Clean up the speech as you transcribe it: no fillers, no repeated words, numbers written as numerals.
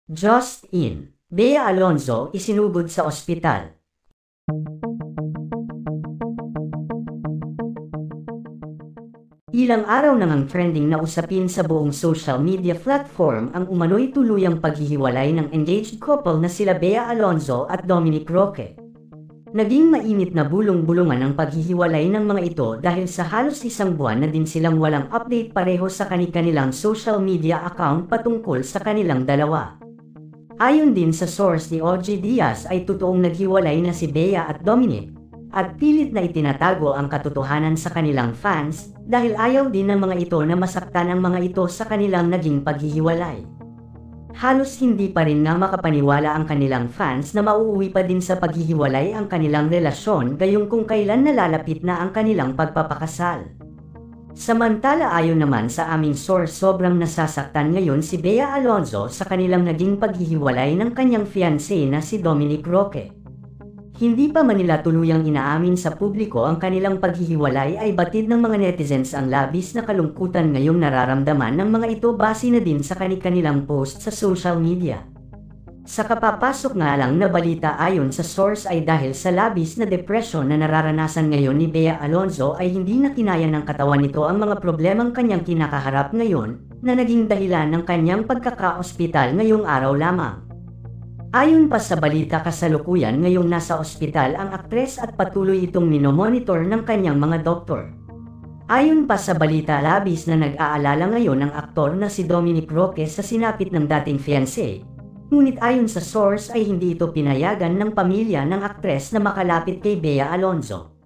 Just in, Bea Alonzo isinugod sa ospital. Ilang araw nang ang trending na usapin sa buong social media platform ang umano'y tuluyang paghihiwalay ng engaged couple na sila Bea Alonzo at Dominic Roque. Naging mainit na bulong-bulungan ang paghihiwalay ng mga ito dahil sa halos isang buwan na din silang walang update pareho sa kanilang social media account patungkol sa kanilang dalawa. Ayon din sa source ni OG Diaz ay totoong naghiwalay na si Bea at Dominic, at pilit na itinatago ang katotohanan sa kanilang fans dahil ayaw din ng mga ito na masaktan ang mga ito sa kanilang naging paghihiwalay. Halos hindi pa rin nga makapaniwala ang kanilang fans na mauuwi pa din sa paghihiwalay ang kanilang relasyon gayong kung kailan nalalapit na ang kanilang pagpapakasal. Samantala ayon naman sa aming source sobrang nasasaktan ngayon si Bea Alonzo sa kanilang naging paghihiwalay ng kanyang fiancé na si Dominic Roque. Hindi pa man nila tuluyang inaamin sa publiko ang kanilang paghihiwalay ay batid ng mga netizens ang labis na kalungkutan ngayong nararamdaman ng mga ito base na din sa kanilang post sa social media. Sa kapapasok nga lang na balita ayon sa source ay dahil sa labis na depresyon na nararanasan ngayon ni Bea Alonzo ay hindi na kinaya ng katawan nito ang mga problemang kanyang kinakaharap ngayon na naging dahilan ng kanyang pagkaka-ospital ngayong araw lamang. Ayon pa sa balita kasalukuyan ngayong nasa ospital ang aktres at patuloy itong minomonitor ng kanyang mga doktor. Ayon pa sa balita labis na nag-aalala ngayon ang aktor na si Dominic Roque sa sinapit ng dating fiancé. Ngunit ayon sa source ay hindi ito pinayagan ng pamilya ng aktres na makalapit kay Bea Alonzo.